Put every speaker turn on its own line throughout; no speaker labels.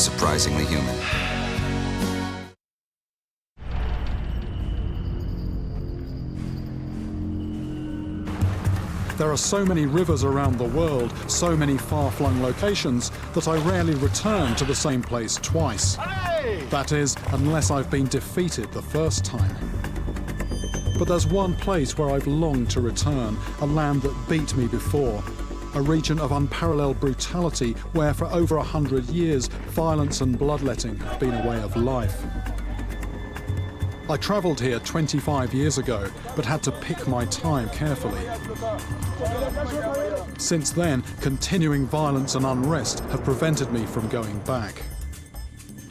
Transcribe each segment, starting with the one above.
surprisingly human.
There are so many rivers around the world, so many far-flung locations, that I rarely return to the same place twice. That is, unless I've been defeated the first time. But there's one place where I've longed to return, a land that beat me before, a region of unparalleled brutality where for over 100 years violence and bloodletting have been a way of life. I travelled here 25 years ago, but had to pick my time carefully. Since then, continuing violence and unrest have prevented me from going back.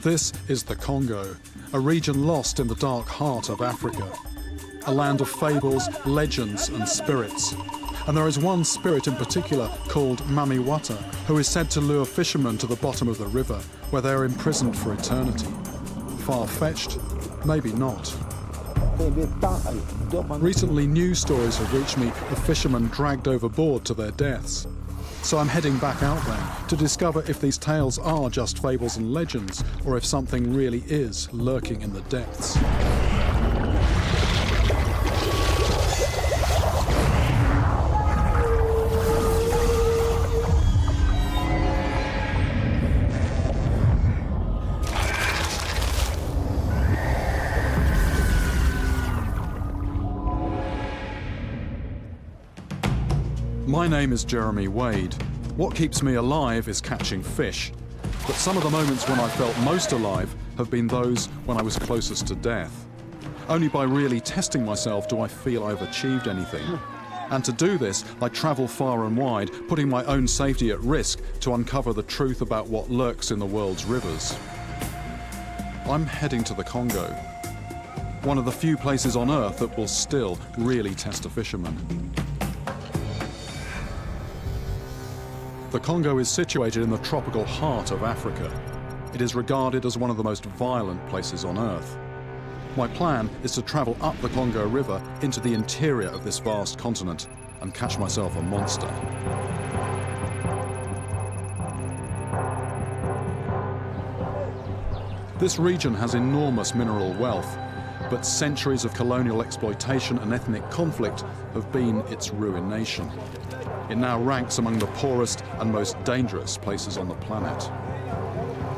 This is the Congo, a region lost in the dark heart of Africa, a land of fables, legends and spirits. And there is one spirit in particular called Mamiwata, who is said to lure fishermen to the bottom of the river, where they are imprisoned for eternity. Far-fetched? Maybe not. Recently, news stories have reached me of fishermen dragged overboard to their deaths. So I'm heading back out there to discover if these tales are just fables and legends, or if something really is lurking in the depths. My name is Jeremy Wade. What keeps me alive is catching fish. But some of the moments when I felt most alive have been those when I was closest to death. Only by really testing myself do I feel I've achieved anything. And to do this, I travel far and wide, putting my own safety at risk to uncover the truth about what lurks in the world's rivers. I'm heading to the Congo, one of the few places on Earth that will still really test a fisherman. The Congo is situated in the tropical heart of Africa. It is regarded as one of the most violent places on Earth. My plan is to travel up the Congo River into the interior of this vast continent and catch myself a monster. This region has enormous mineral wealth, but centuries of colonial exploitation and ethnic conflict have been its ruination. It now ranks among the poorest and most dangerous places on the planet.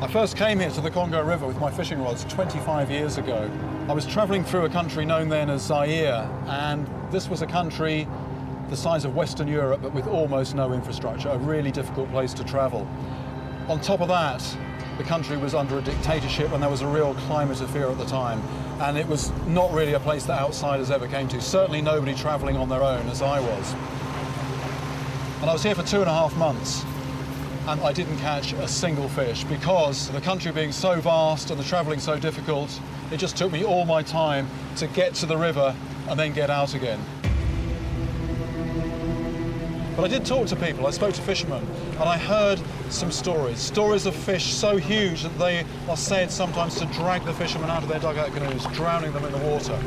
I first came here to the Congo River with my fishing rods 25 years ago. I was travelling through a country known then as Zaire, and this was a country the size of Western Europe but with almost no infrastructure, a really difficult place to travel. On top of that, the country was under a dictatorship and there was a real climate of fear at the time, and it was not really a place that outsiders ever came to, certainly nobody travelling on their own as I was. And I was here for 2.5 months, and I didn't catch a single fish because the country being so vast and the travelling so difficult, it just took me all my time to get to the river and then get out again. But I did talk to people, I spoke to fishermen, and I heard some stories of fish so huge that they are said sometimes to drag the fishermen out of their dugout canoes, drowning them in the water.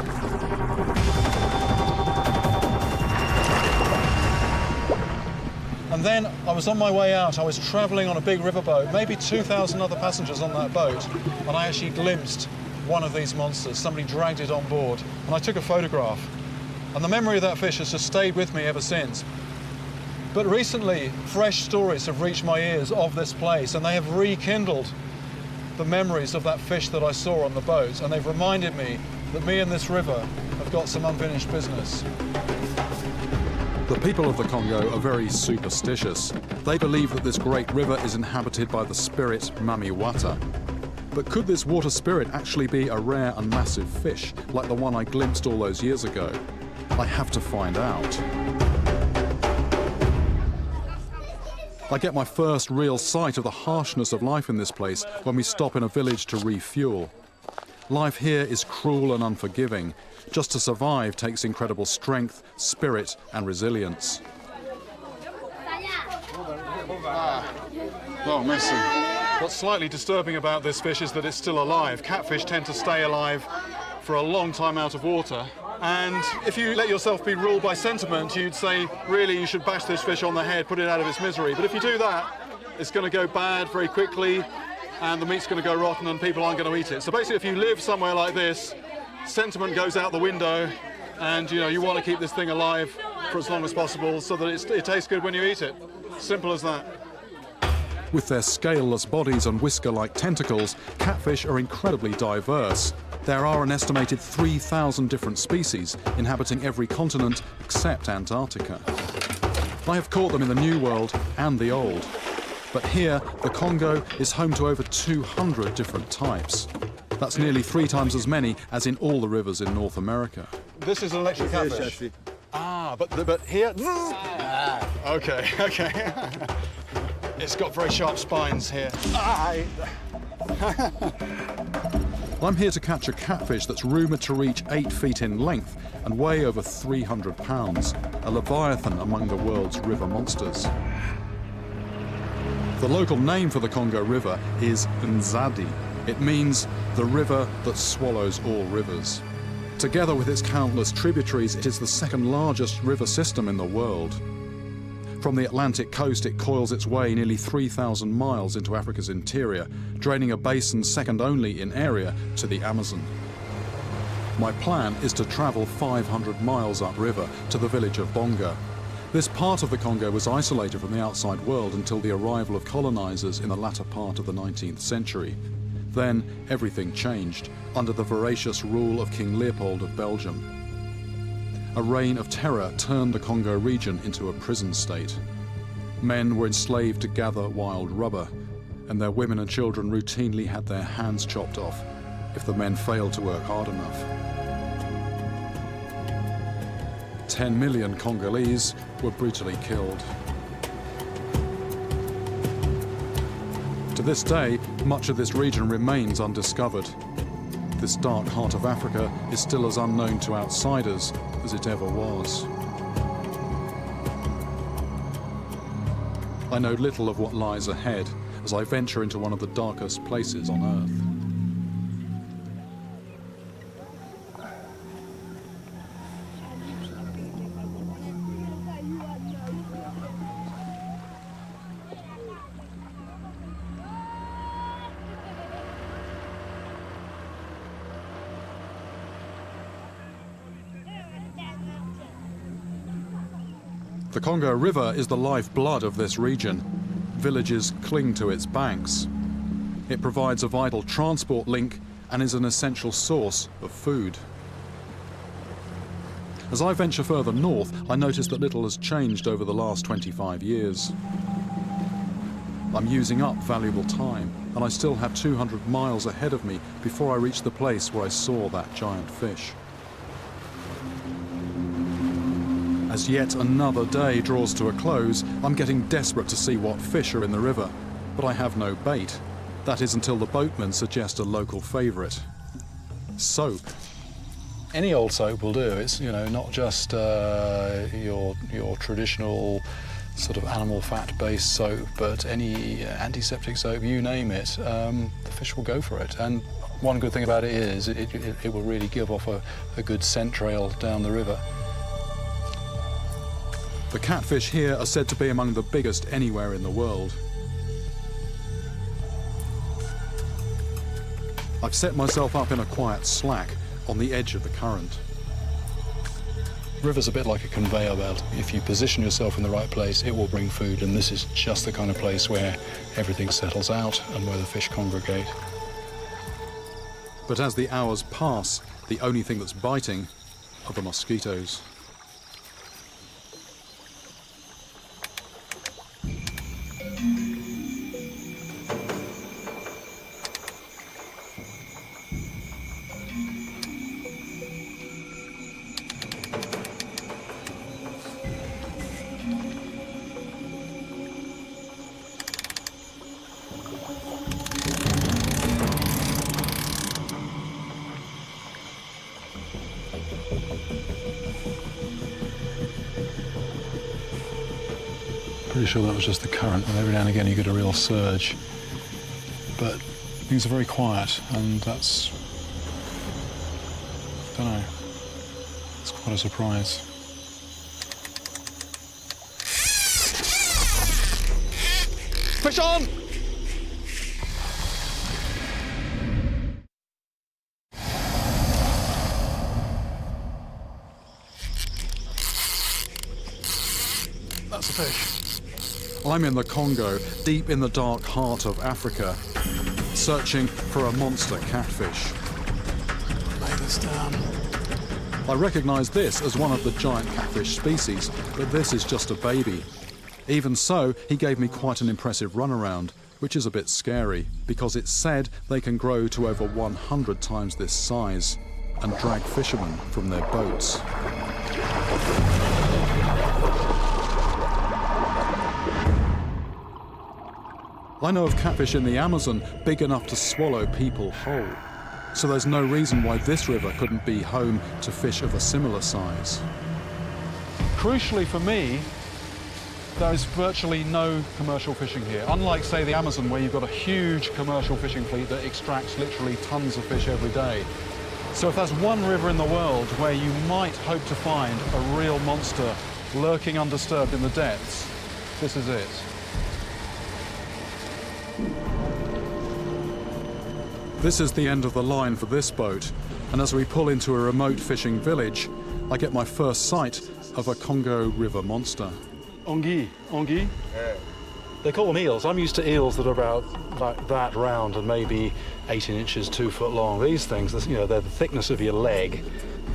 And then I was on my way out, I was travelling on a big riverboat, maybe 2,000 other passengers on that boat, and I actually glimpsed one of these monsters. Somebody dragged it on board, and I took a photograph. And the memory of that fish has just stayed with me ever since. But recently, fresh stories have reached my ears of this place, and they have rekindled the memories of that fish that I saw on the boat, and they've reminded me that me and this river have got some unfinished business. The people of the Congo are very superstitious. They believe that this great river is inhabited by the spirit Mamiwata. But could this water spirit actually be a rare and massive fish, like the one I glimpsed all those years ago? I have to find out. I get my first real sight of the harshness of life in this place when we stop in a village to refuel. Life here is cruel and unforgiving. Just to survive takes incredible strength, spirit and resilience. Oh, merci. What's slightly disturbing about this fish is that it's still alive. Catfish tend to stay alive for a long time out of water. And if you let yourself be ruled by sentiment, you'd say, really, you should bash this fish on the head, put it out of its misery. But if you do that, it's going to go bad very quickly, and the meat's going to go rotten and people aren't going to eat it. So basically, if you live somewhere like this, sentiment goes out the window, and you want to keep this thing alive for as long as possible so that it tastes good when you eat it. Simple as that. With their scaleless bodies and whisker-like tentacles, catfish are incredibly diverse. There are an estimated 3,000 different species inhabiting every continent except Antarctica. I have caught them in the New World and the Old. But here, the Congo is home to over 200 different types. That's nearly 3 times as many as in all the rivers in North America. This is an electric catfish. But here... Okay. It's got very sharp spines here. I'm here to catch a catfish that's rumoured to reach 8 feet in length and weigh over 300 pounds, a leviathan among the world's river monsters. The local name for the Congo River is Nzadi. It means the river that swallows all rivers. Together with its countless tributaries, it is the second largest river system in the world. From the Atlantic coast, it coils its way nearly 3,000 miles into Africa's interior, draining a basin second only in area to the Amazon. My plan is to travel 500 miles upriver to the village of Bonga. This part of the Congo was isolated from the outside world until the arrival of colonizers in the latter part of the 19th century. Then everything changed under the voracious rule of King Leopold of Belgium. A reign of terror turned the Congo region into a prison state. Men were enslaved to gather wild rubber, and their women and children routinely had their hands chopped off if the men failed to work hard enough. 10 million Congolese were brutally killed. To this day, much of this region remains undiscovered. This dark heart of Africa is still as unknown to outsiders as it ever was. I know little of what lies ahead as I venture into one of the darkest places on Earth. The Congo River is the lifeblood of this region. Villages cling to its banks. It provides a vital transport link and is an essential source of food. As I venture further north, I notice that little has changed over the last 25 years. I'm using up valuable time, and I still have 200 miles ahead of me before I reach the place where I saw that giant fish. As yet another day draws to a close, I'm getting desperate to see what fish are in the river, but I have no bait. That is until the boatmen suggest a local favourite. Soap. Any old soap will do. It's, not just your traditional sort of animal fat-based soap, but any antiseptic soap, you name it, the fish will go for it. And one good thing about it is it will really give off a good scent trail down the river. The catfish here are said to be among the biggest anywhere in the world. I've set myself up in a quiet slack on the edge of the current. The river's a bit like a conveyor belt. If you position yourself in the right place, it will bring food, and this is just the kind of place where everything settles out and where the fish congregate. But as the hours pass, the only thing that's biting are the mosquitoes. Pretty sure that was just the current, and every now and again you get a real surge. But things are very quiet, and that's, I don't know, it's quite a surprise. Fish on! I'm in the Congo, deep in the dark heart of Africa, searching for a monster catfish.
Lay this down.
I recognise this as one of the giant catfish species, but this is just a baby. Even so, he gave me quite an impressive runaround, which is a bit scary, because it's said they can grow to over 100 times this size and drag fishermen from their boats. I know of catfish in the Amazon big enough to swallow people whole, so there's no reason why this river couldn't be home to fish of a similar size. Crucially for me, there is virtually no commercial fishing here. Unlike, say, the Amazon, where you've got a huge commercial fishing fleet that extracts literally tons of fish every day. So if there's one river in the world where you might hope to find a real monster lurking undisturbed in the depths, this is it. This is the end of the line for this boat, and as we pull into a remote fishing village, I get my first sight of a Congo River monster. Anguille. Anguille?
Yeah.
They call them eels. I'm used to eels that are about like that round and maybe 18 inches, 2 foot long. These things, you know, they're the thickness of your leg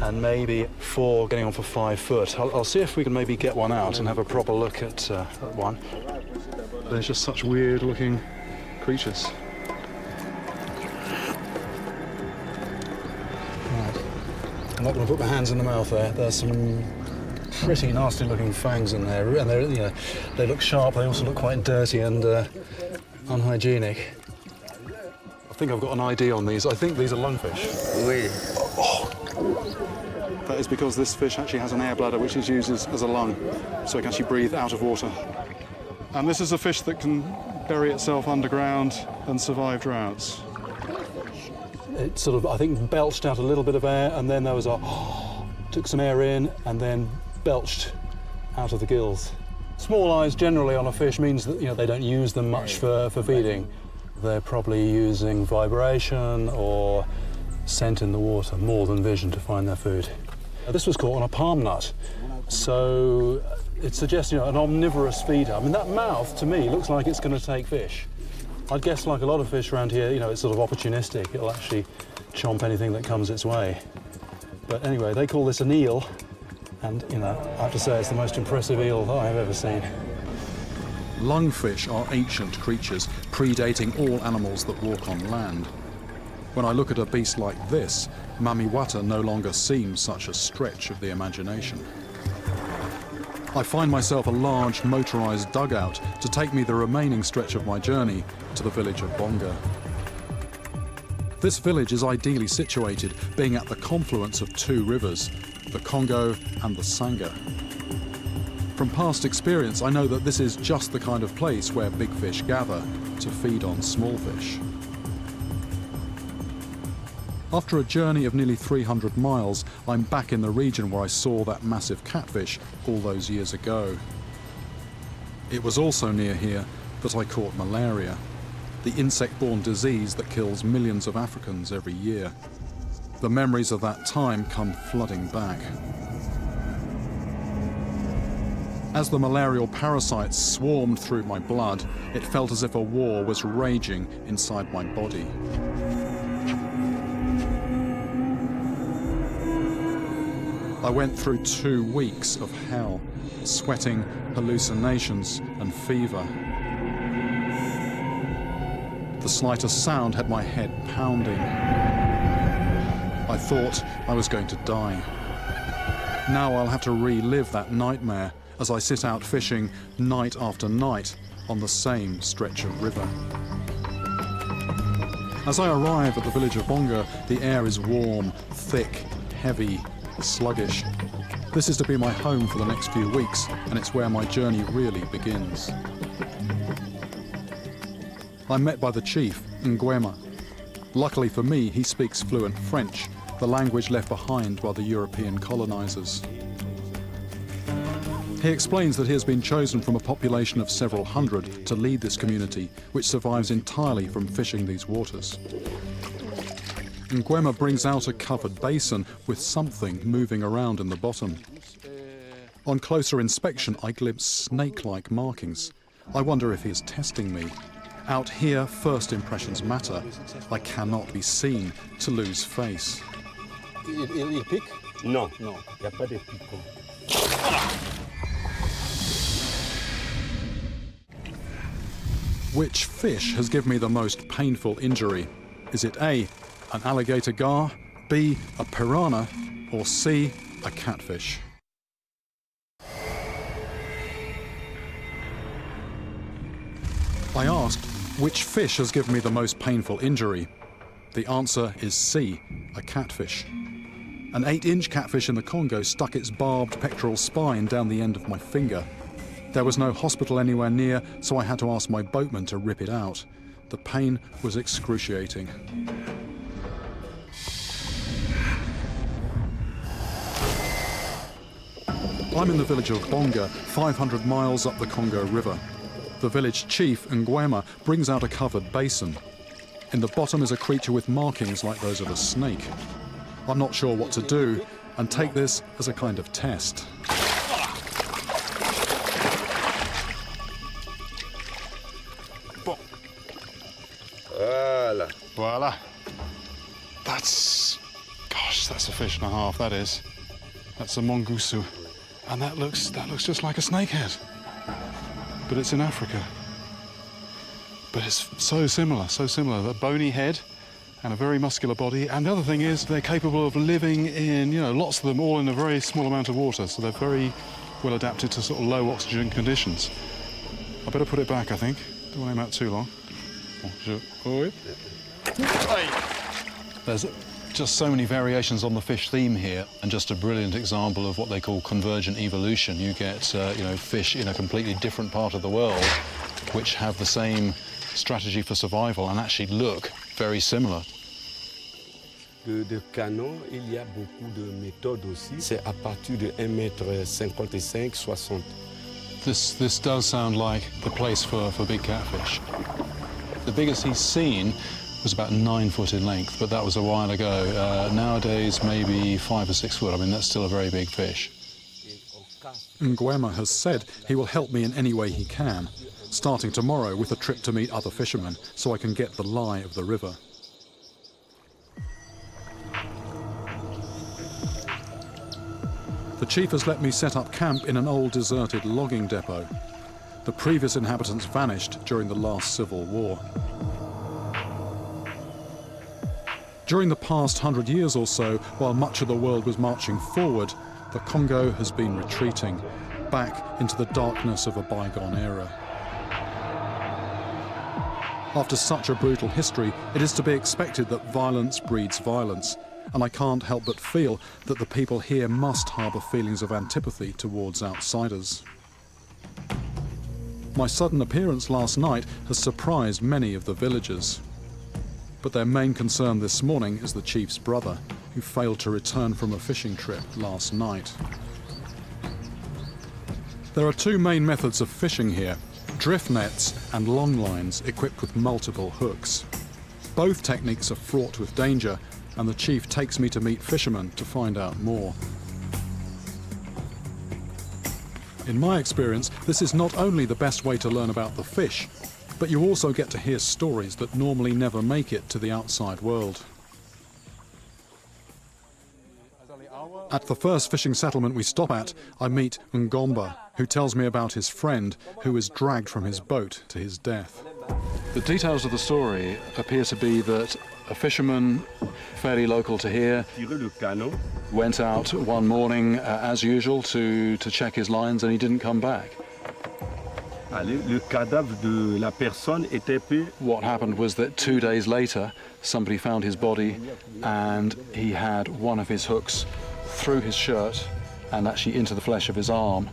and maybe getting on for 5 foot. I'll see if we can maybe get one out and have a proper look at one. They're just such weird looking creatures. Right. I'm not going to put my hands in the mouth there. There's some pretty nasty looking fangs in there, and they're, you know, they look sharp. They also look quite dirty and unhygienic. I think I've got an ID on these. I think these are lungfish.
Oui.
Oh. That is because this fish actually has an air bladder which is used as a lung, so it can actually breathe out of water. And this is a fish that can bury itself underground and survive droughts. It sort of, I think, belched out a little bit of air, and then there was took some air in, and then belched out of the gills. Small eyes generally on a fish means that, you know, they don't use them much for feeding. They're probably using vibration or scent in the water more than vision to find their food. This was caught on a palm nut, so it suggests, you know, an omnivorous feeder. I mean, that mouth to me looks like it's going to take fish. I'd guess, like a lot of fish around here, you know, it's sort of opportunistic. It'll actually chomp anything that comes its way. But anyway, they call this an eel, and, you know, I have to say it's the most impressive eel that I've ever seen. Lungfish are ancient creatures, predating all animals that walk on land. When I look at a beast like this, mamiwata no longer seems such a stretch of the imagination. I find myself a large motorised dugout to take me the remaining stretch of my journey to the village of Bonga. This village is ideally situated, being at the confluence of 2 rivers, the Congo and the Sanga. From past experience, I know that this is just the kind of place where big fish gather to feed on small fish. After a journey of nearly 300 miles, I'm back in the region where I saw that massive catfish all those years ago. It was also near here that I caught malaria, the insect-borne disease that kills millions of Africans every year. The memories of that time come flooding back. As the malarial parasites swarmed through my blood, it felt as if a war was raging inside my body. I went through 2 weeks of hell, sweating, hallucinations, and fever. The slightest sound had my head pounding. I thought I was going to die. Now I'll have to relive that nightmare as I sit out fishing night after night on the same stretch of river. As I arrive at the village of Bonga, the air is warm, thick, heavy, sluggish. This is to be my home for the next few weeks, and it's where my journey really begins. I'm met by the chief, Nguema. Luckily for me, he speaks fluent French, the language left behind by the European colonizers. He explains that he has been chosen from a population of several hundred to lead this community, which survives entirely from fishing these waters. Nguema brings out a covered basin with something moving around in the bottom. On closer inspection, I glimpse snake-like markings. I wonder if he is testing me. Out here, first impressions matter. I cannot be seen to lose face.
Il pique?
Non, non, il n'y a pas de piquant.
Which fish has given me the most painful injury? Is it A, an alligator gar, B, a piranha, or C, a catfish? I asked, which fish has given me the most painful injury? The answer is C, a catfish. An 8-inch catfish in the Congo stuck its barbed pectoral spine down the end of my finger. There was no hospital anywhere near, so I had to ask my boatman to rip it out. The pain was excruciating. I'm in the village of Bonga, 500 miles up the Congo River. The village chief, Nguema, brings out a covered basin. In the bottom is a creature with markings like those of a snake. I'm not sure what to do, and take this as a kind of test.
Voilà.
Voila. That's a fish and a half, that is. That's a mongoose. And that looks just like a snakehead. But it's in Africa. But it's so similar, the bony head and a very muscular body. And the other thing is they're capable of living in, lots of them all in a very small amount of water. So they're very well adapted to sort of low oxygen conditions. I better put it back, I think. Don't want him out too long. There's just so many variations on the fish theme here, and just a brilliant example of what they call convergent evolution. You get, fish in a completely different part of the world which have the same strategy for survival and actually look very similar.
De canon, il y a beaucoup de méthodes aussi. C'est à partir de 1,55 m, 60.
This does sound like the place for big catfish. The biggest he's seen was about 9 foot in length, but that was a while ago. Nowadays, maybe 5 or 6 foot. I mean, that's still a very big fish. Nguema has said he will help me in any way he can, starting tomorrow with a trip to meet other fishermen, so I can get the lie of the river. The chief has let me set up camp in an old deserted logging depot. The previous inhabitants vanished during the last civil war. During the past 100 years or so, while much of the world was marching forward, the Congo has been retreating, back into the darkness of a bygone era. After such a brutal history, it is to be expected that violence breeds violence, and I can't help but feel that the people here must harbour feelings of antipathy towards outsiders. My sudden appearance last night has surprised many of the villagers. But their main concern this morning is the chief's brother, who failed to return from a fishing trip last night. There are two main methods of fishing here: drift nets and long lines equipped with multiple hooks. Both techniques are fraught with danger, and the chief takes me to meet fishermen to find out more. In my experience, this is not only the best way to learn about the fish, but you also get to hear stories that normally never make it to the outside world. At the first fishing settlement we stop at, I meet Ngomba, who tells me about his friend who was dragged from his boat to his death. The details of the story appear to be that a fisherman fairly local to here went out one morning as usual to check his lines, and he didn't come back. What happened was that 2 days later somebody found his body, and he had one of his hooks through his shirt and actually into the flesh of his arm.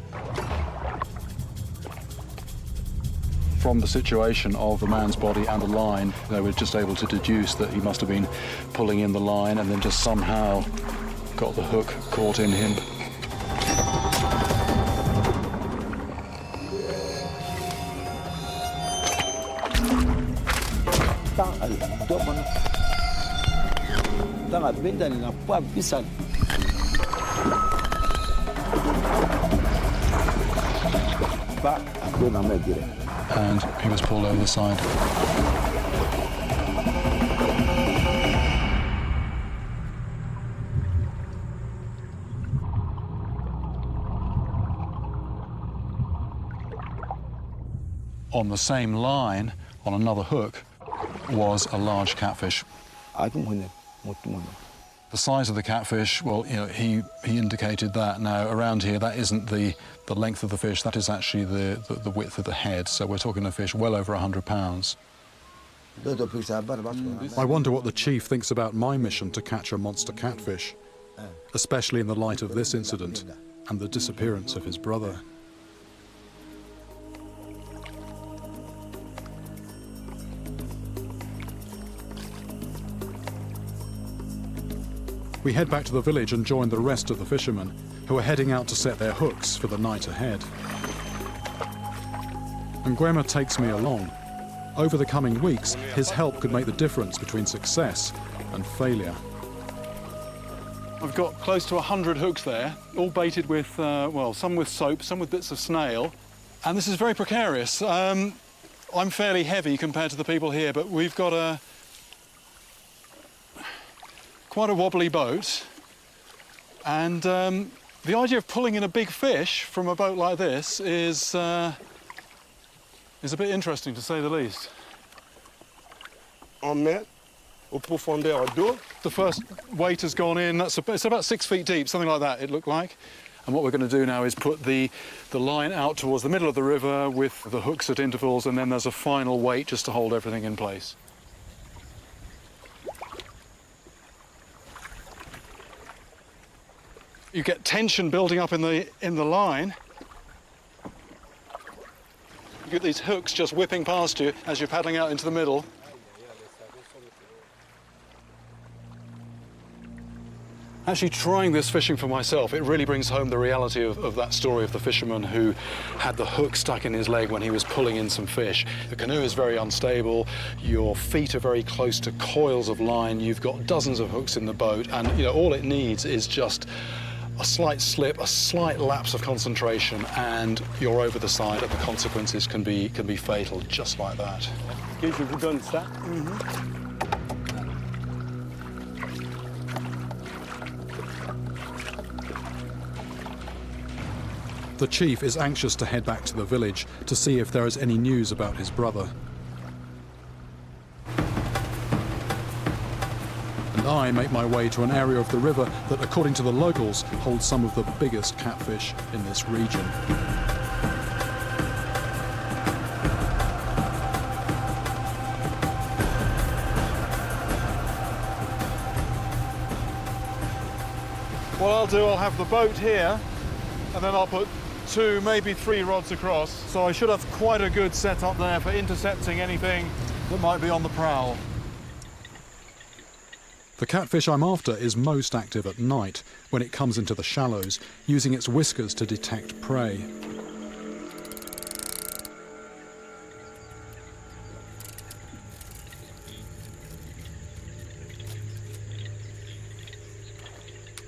From the situation of the man's body and the line, they were just able to deduce that he must have been pulling in the line and then just somehow got the hook caught in him. and he was pulled over the side. On the same line, on another hook, was a large catfish. The size of the catfish, well, you know, he indicated that. Now, around here, that isn't the length of the fish, that is actually the width of the head, so we're talking a fish well over 100 pounds. I wonder what the chief thinks about my mission to catch a monster catfish, especially in the light of this incident and the disappearance of his brother. We head back to the village and join the rest of the fishermen, who are heading out to set their hooks for the night ahead. And Nguema takes me along. Over the coming weeks, his help could make the difference between success and failure.
I've got close to 100 hooks there, all baited with, well, some with soap, some with bits of snail. And this is very precarious. I'm fairly heavy compared to the people here, but we've got quite a wobbly boat. And the idea of pulling in a big fish from a boat like this is a bit interesting, to say the least. The first weight has gone in. It's about 6 feet deep, something like that, it looked like. And what we're going to do now is put the line out towards the middle of the river with the hooks at intervals, and then there's a final weight just to hold everything in place. You get tension building up in the line. You get these hooks just whipping past you as you're paddling out into the middle. Actually trying this fishing for myself, it really brings home the reality of that story of the fisherman who had the hook stuck in his leg when he was pulling in some fish. The canoe is very unstable, your feet are very close to coils of line, you've got dozens of hooks in the boat, and you know, all it needs is just a slight slip, a slight lapse of concentration, and you're over the side, and the consequences can be fatal, just like that.
Okay, je vous donne ça.
The chief is anxious to head back to the village to see if there is any news about his brother. And I make my way to an area of the river that, according to the locals, holds some of the biggest catfish in this region.
What I'll do, I'll have the boat here, and then I'll put 2, maybe 3 rods across. So I should have quite a good setup there for intercepting anything that might be on the prowl.
The catfish I'm after is most active at night, when it comes into the shallows, using its whiskers to detect prey.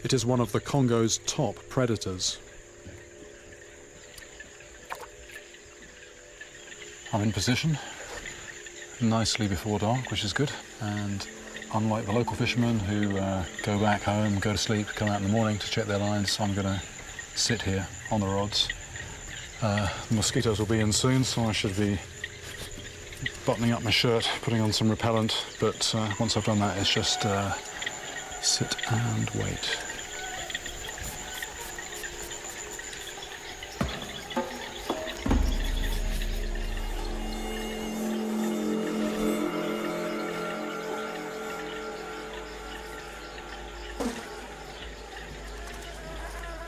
It is one of the Congo's top predators. I'm in position, nicely before dark, which is good, and unlike the local fishermen who go back home, go to sleep, come out in the morning to check their lines, I'm going to sit here on the rods. The mosquitoes will be in soon, so I should be buttoning up my shirt, putting on some repellent, but once I've done that, it's just sit and wait.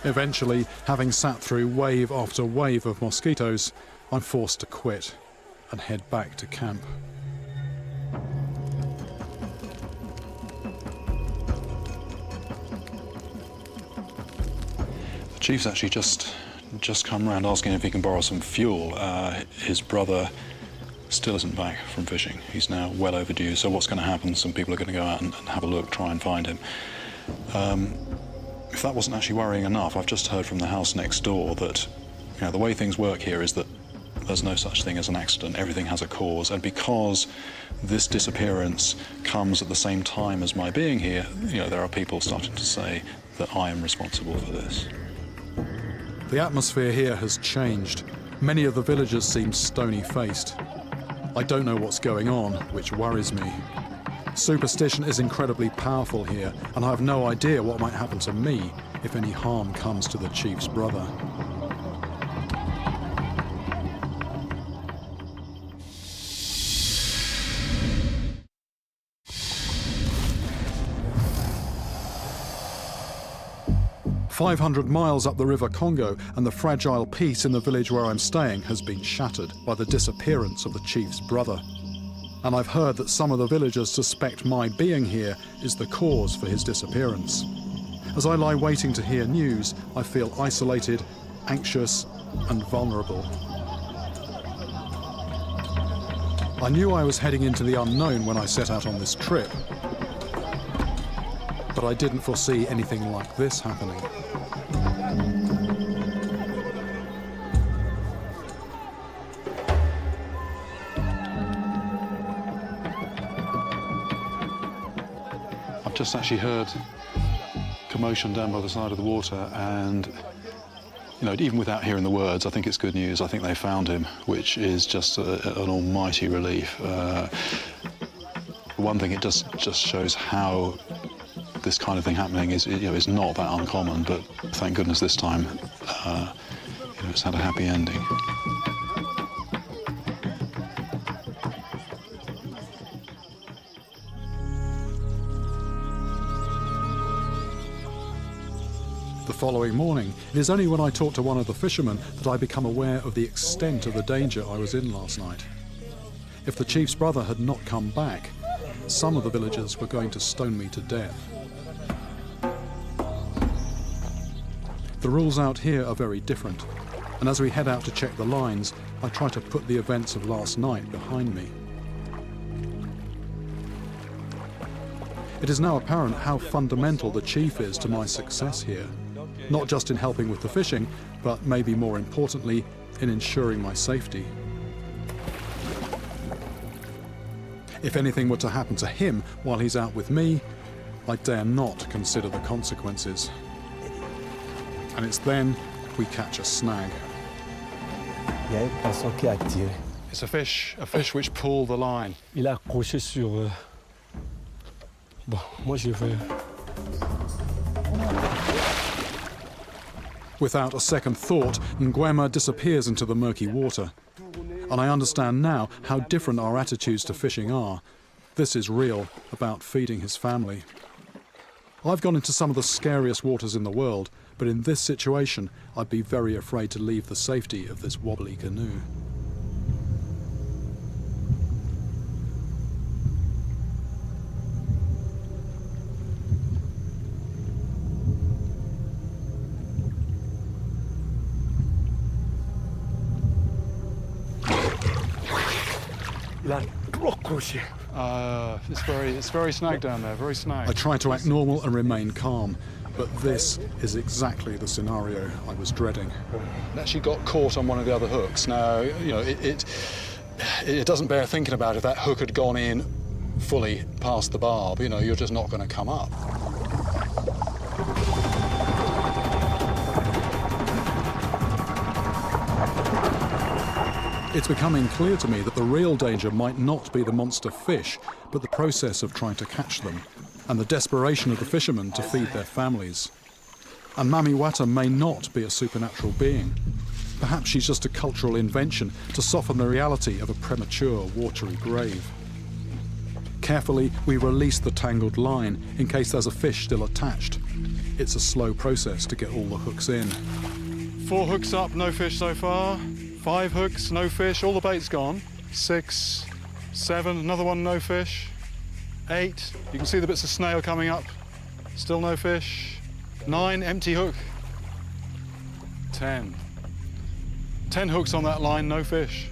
Eventually, having sat through wave after wave of mosquitoes, I'm forced to quit and head back to camp. The chief's actually just come round asking if he can borrow some fuel. His brother still isn't back from fishing. He's now well overdue, so what's going to happen? Some people are going to go out and have a look, try and find him. If that wasn't actually worrying enough, I've just heard from the house next door that, you know, the way things work here is that there's no such thing as an accident. Everything has a cause. And because this disappearance comes at the same time as my being here, there are people starting to say that I am responsible for this.
The atmosphere here has changed. Many of the villagers seem stony-faced. I don't know what's going on, which worries me. Superstition is incredibly powerful here, and I have no idea what might happen to me if any harm comes to the chief's brother. "500 miles up the River Congo, and the fragile peace in the village where I'm staying has been shattered by the disappearance of the chief's brother. And I've heard that some of the villagers suspect my being here is the cause for his disappearance. As I lie waiting to hear news, I feel isolated, anxious, and vulnerable. I knew I was heading into the unknown when I set out on this trip, but I didn't foresee anything like this happening. I've just actually heard commotion down by the side of the water, and even without hearing the words, I think it's good news. I think they found him, which is just an almighty relief. One thing, it just shows how this kind of thing happening is not that uncommon, but thank goodness this time it's had a happy ending. The following morning, it is only when I talk to one of the fishermen that I become aware of the extent of the danger I was in last night. If the chief's brother had not come back, some of the villagers were going to stone me to death. The rules out here are very different, and as we head out to check the lines, I try to put the events of last night behind me. It is now apparent how fundamental the chief is to my success here, not just in helping with the fishing, but maybe more importantly, in ensuring my safety. If anything were to happen to him while he's out with me, I dare not consider the consequences. And it's then we catch a snag. It's a fish which pulled the line.
Il a accroché sur... Bon, moi je vais...
Without a second thought, Nguema disappears into the murky water. And I understand now how different our attitudes to fishing are. This is real, about feeding his family. I've gone into some of the scariest waters in the world, but in this situation, I'd be very afraid to leave the safety of this wobbly canoe. It's very snag down there, very snag. I try to act normal and remain calm, but this is exactly the scenario I was dreading. It actually got caught on one of the other hooks. Now, it doesn't bear thinking about if that hook had gone in fully past the barb, you're just not going to come up. It's becoming clear to me that the real danger might not be the monster fish, but the process of trying to catch them, and the desperation of the fishermen to feed their families. And Mami Wata may not be a supernatural being. Perhaps she's just a cultural invention to soften the reality of a premature, watery grave. Carefully, we release the tangled line in case there's a fish still attached. It's a slow process to get all the hooks in. 4 hooks up, no fish so far. 5 hooks, no fish, all the bait's gone. 6, 7, another one, no fish. 8, you can see the bits of snail coming up, still no fish. 9, empty hook. 10 hooks on that line, no fish.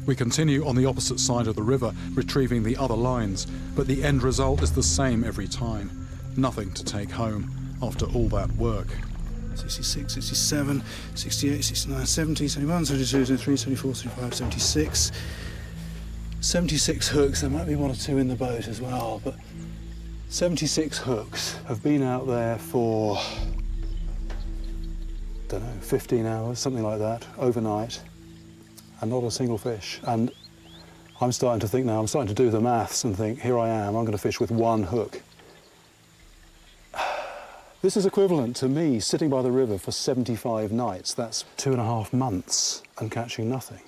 We continue on the opposite side of the river, retrieving the other lines, but the end result is the same every time. Nothing to take home after all that work.
66, 67, 68, 69, 70, 71, 72, 73, 74, 75, 76. 76 hooks. There might be one or two in the boat as well, but 76 hooks have been out there for, don't know, 15 hours, something like that, overnight, and not a single fish. And I'm starting to think now, I'm starting to do the maths and think, here I am, I'm going to fish with one hook. This is equivalent to me sitting by the river for 75 nights. That's 2.5 months and catching nothing.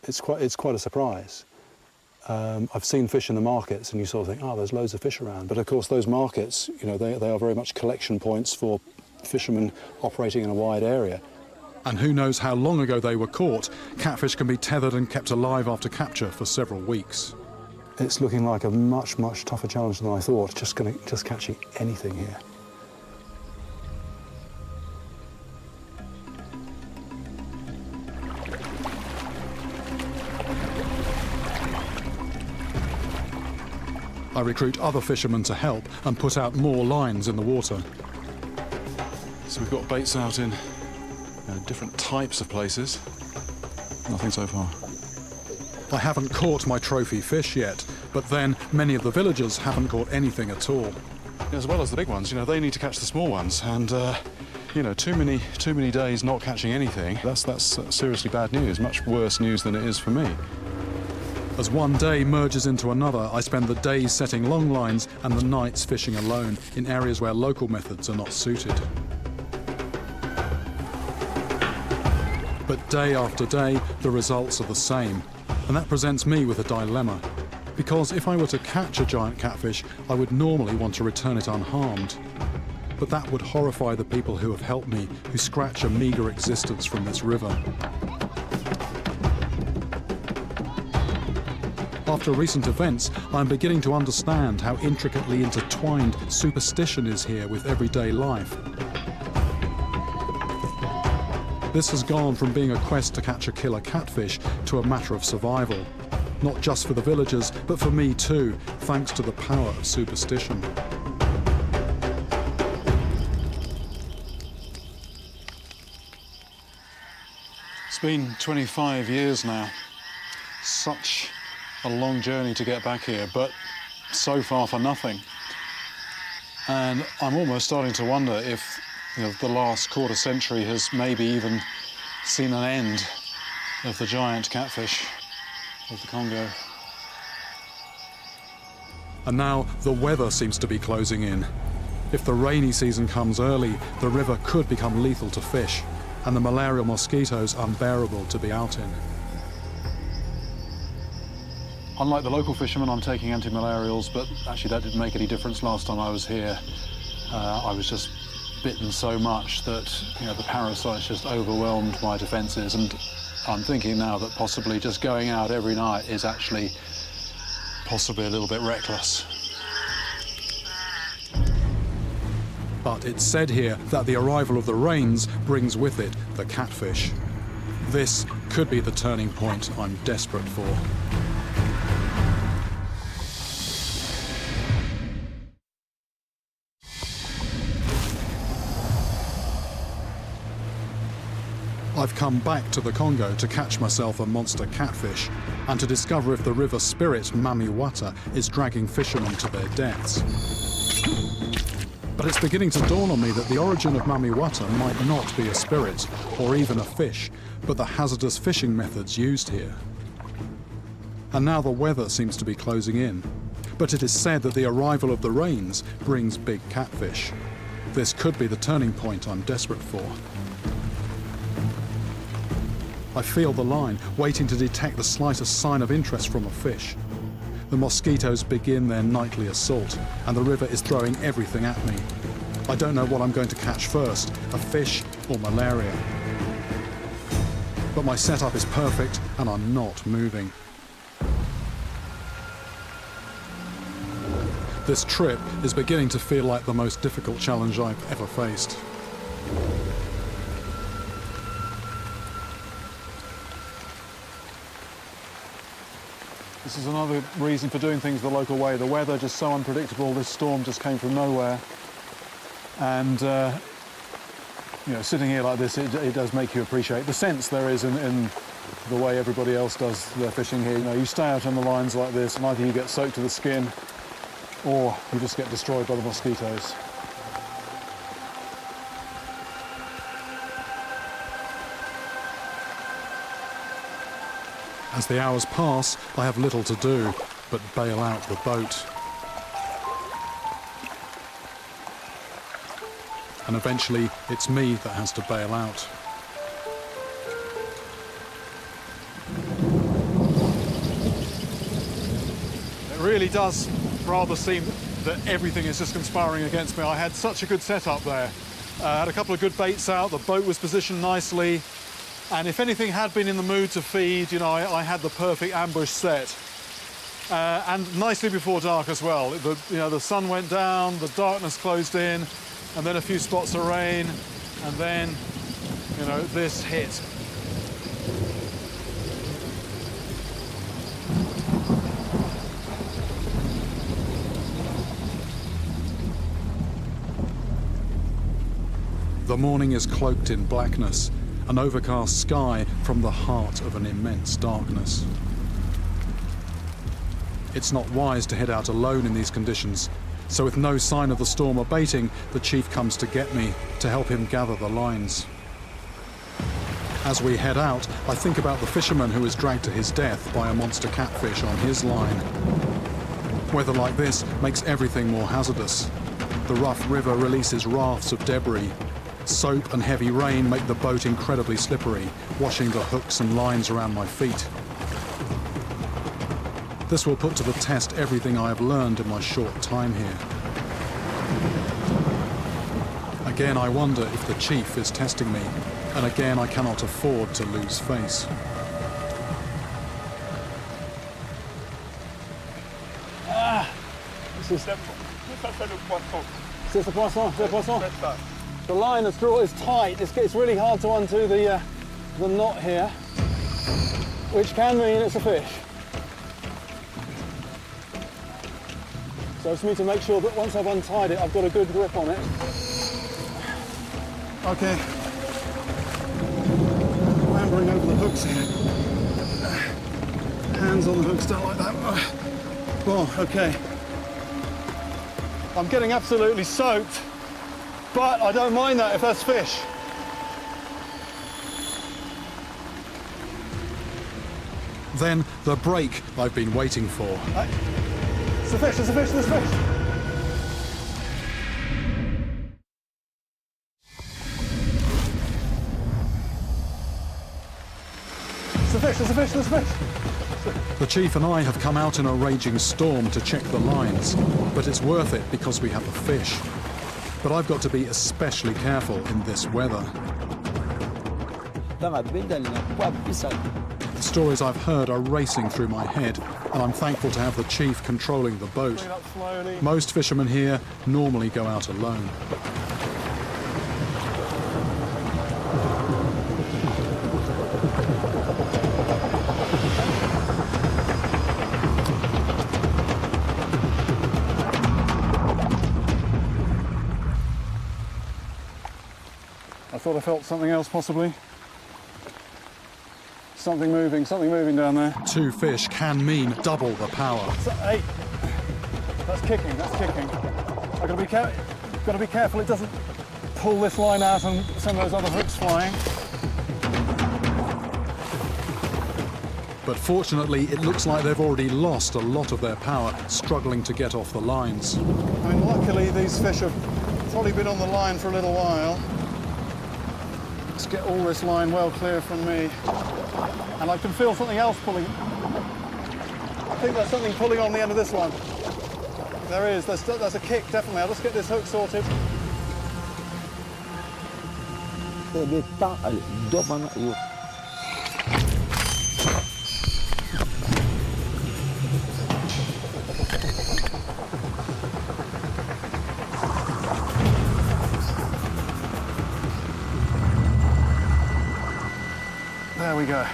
It's quite a surprise. I've seen fish in the markets and you sort of think, oh, there's loads of fish around. But of course those markets, you know, they are very much collection points for fishermen operating in a wide area.
And who knows how long ago they were caught. Catfish can be tethered and kept alive after capture for several weeks.
It's looking like a much, much tougher challenge than I thought, just catching anything here.
I recruit other fishermen to help and put out more lines in the water.
So we've got baits out in different types of places. Nothing so far.
I haven't caught my trophy fish yet, but then many of the villagers haven't caught anything at all.
As well as the big ones, you know, they need to catch the small ones, and you know, too many days not catching anything. That's seriously bad news. Much worse news than it is for me.
As one day merges into another, I spend the days setting long lines and the nights fishing alone in areas where local methods are not suited. But day after day, the results are the same. And that presents me with a dilemma. Because if I were to catch a giant catfish, I would normally want to return it unharmed. But that would horrify the people who have helped me, who scratch a meagre existence from this river. After recent events, I'm beginning to understand how intricately intertwined superstition is here with everyday life. This has gone from being a quest to catch a killer catfish to a matter of survival. Not just for the villagers, but for me too, thanks to the power of superstition.
It's been 25 years now. Such a long journey to get back here, but so far for nothing. And I'm almost starting to wonder if, you know, the last quarter century has maybe even seen an end of the giant catfish of the Congo.
And now the weather seems to be closing in. If the rainy season comes early, the river could become lethal to fish, and the malarial mosquitoes unbearable to be out in.
Unlike the local fishermen, I'm taking anti-malarials, but actually that didn't make any difference last time I was here. I was just bitten so much that, you know, the parasites just overwhelmed my defences, and I'm thinking now that possibly just going out every night is actually possibly a little bit reckless.
But it's said here that the arrival of the rains brings with it the catfish. This could be the turning point I'm desperate for. I've come back to the Congo to catch myself a monster catfish and to discover if the river spirit Mamiwata is dragging fishermen to their deaths. But it's beginning to dawn on me that the origin of Mamiwata might not be a spirit or even a fish, but the hazardous fishing methods used here. And now the weather seems to be closing in, but it is said that the arrival of the rains brings big catfish. This could be the turning point I'm desperate for. I feel the line, waiting to detect the slightest sign of interest from a fish. The mosquitoes begin their nightly assault, and the river is throwing everything at me. I don't know what I'm going to catch first, a fish or malaria. But my setup is perfect, and I'm not moving. This trip is beginning to feel like the most difficult challenge I've ever faced.
This is another reason for doing things the local way. The weather just so unpredictable. This storm just came from nowhere. And
You know, sitting here like this, it does make you appreciate the sense there is in the way everybody else does their fishing here. You know, you stay out on the lines like this, and either you get soaked to the skin, or you just get destroyed by the mosquitoes.
As the hours pass, I have little to do but bail out the boat. And eventually, it's me that has to bail out.
It really does rather seem that everything is just conspiring against me. I had such a good setup there. I had a couple of good baits out, the boat was positioned nicely, and if anything had been in the mood to feed, you know, I had the perfect ambush set. And nicely before dark as well. The sun went down, the darkness closed in, and then a few spots of rain, and then, you know, this hit.
The morning is cloaked in blackness, an overcast sky from the heart of an immense darkness. It's not wise to head out alone in these conditions, so with no sign of the storm abating, the chief comes to get me to help him gather the lines. As we head out, I think about the fisherman who was dragged to his death by a monster catfish on his line. Weather like this makes everything more hazardous. The rough river releases rafts of debris. Soap and heavy rain make the boat incredibly slippery, washing the hooks and lines around my feet. This will put to the test everything I have learned in my short time here. Again, I wonder if the chief is testing me, and again, I cannot afford to lose face.
C'est the poisson, c'est the poisson. The line, the straw is tight. It's really hard to undo the knot here, which can mean it's a fish. So I just need to make sure that once I've untied it, I've got a good grip on it. Okay. Clambering over the hooks here. Hands on the hooks, down like that. Oh, okay. I'm getting absolutely soaked, but I don't mind that if that's fish.
Then the break I've been waiting for.
It's a fish, it's a fish, it's a fish. It's a fish, it's a fish, it's a fish.
The chief and I have come out in a raging storm to check the lines, but it's worth it because we have a fish. But I've got to be especially careful in this weather. The stories I've heard are racing through my head, and I'm thankful to have the chief controlling the boat. Most fishermen here normally go out alone.
I thought I felt something else, possibly. Something moving down there.
Two fish can mean double the power.
Hey, that's kicking, that's kicking. I've got to be careful it doesn't pull this line out and send those other hooks flying.
But fortunately, it looks like they've already lost a lot of their power, struggling to get off the lines.
I mean, luckily these fish have probably been on the line for a little while. Let's get all this line well clear from me. And I can feel something else pulling. I think there's something pulling on the end of this one. There is, there's a kick, definitely. I'll just get this hook sorted. There we go.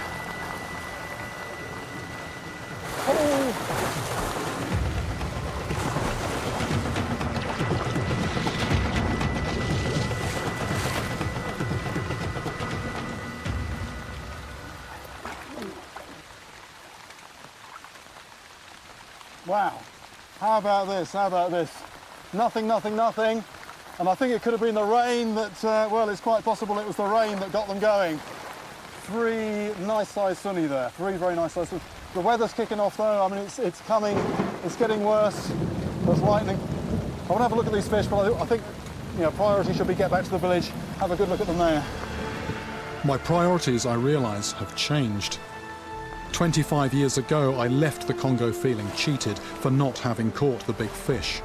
Wow. How about this? How about this? Nothing, nothing, nothing. And I think it could have been the rain that, well, it's quite possible it was the rain that got them going. 3 nice-sized sunny there. 3 very nice-sized sunny. The weather's kicking off though. I mean, it's coming. It's getting worse. There's lightning. I want to have a look at these fish, but I think, you know, priority should be get back to the village, have a good look at them there.
My priorities, I realise, have changed. 25 years ago, I left the Congo feeling cheated for not having caught the big fish.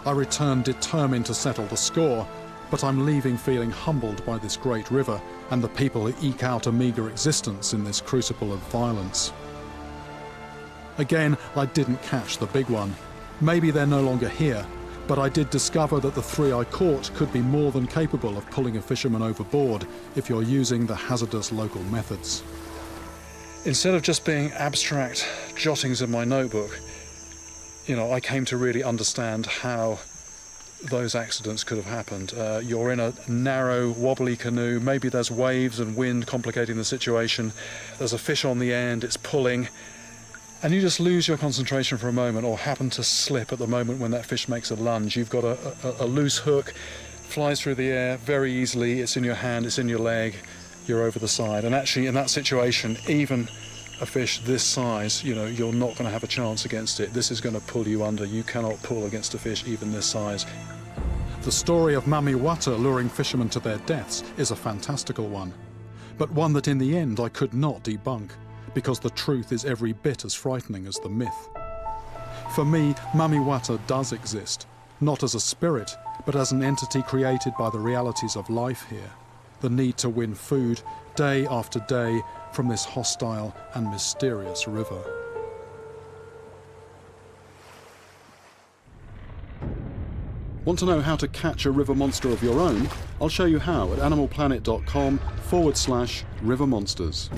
I returned determined to settle the score, but I'm leaving feeling humbled by this great river and the people who eke out a meagre existence in this crucible of violence. Again, I didn't catch the big one. Maybe they're no longer here, but I did discover that the 3 I caught could be more than capable of pulling a fisherman overboard if you're using the hazardous local methods.
Instead of just being abstract jottings in my notebook, you know, I came to really understand how those accidents could have happened. You're in a narrow, wobbly canoe, maybe there's waves and wind complicating the situation, there's a fish on the end, it's pulling, and you just lose your concentration for a moment or happen to slip at the moment when that fish makes a lunge. You've got a loose hook, flies through the air very easily, it's in your hand, it's in your leg, you're over the side. And actually in that situation, even a fish this size, you know, you're not going to have a chance against it. This is going to pull you under. You cannot pull against a fish even this size.
The story of Mami Wata luring fishermen to their deaths is a fantastical one, but one that in the end I could not debunk, because the truth is every bit as frightening as the myth. For me, Mami Wata does exist, not as a spirit, but as an entity created by the realities of life here. The need to win food, day after day, from this hostile and mysterious river. Want to know how to catch a river monster of your own? I'll show you how at animalplanet.com/rivermonsters.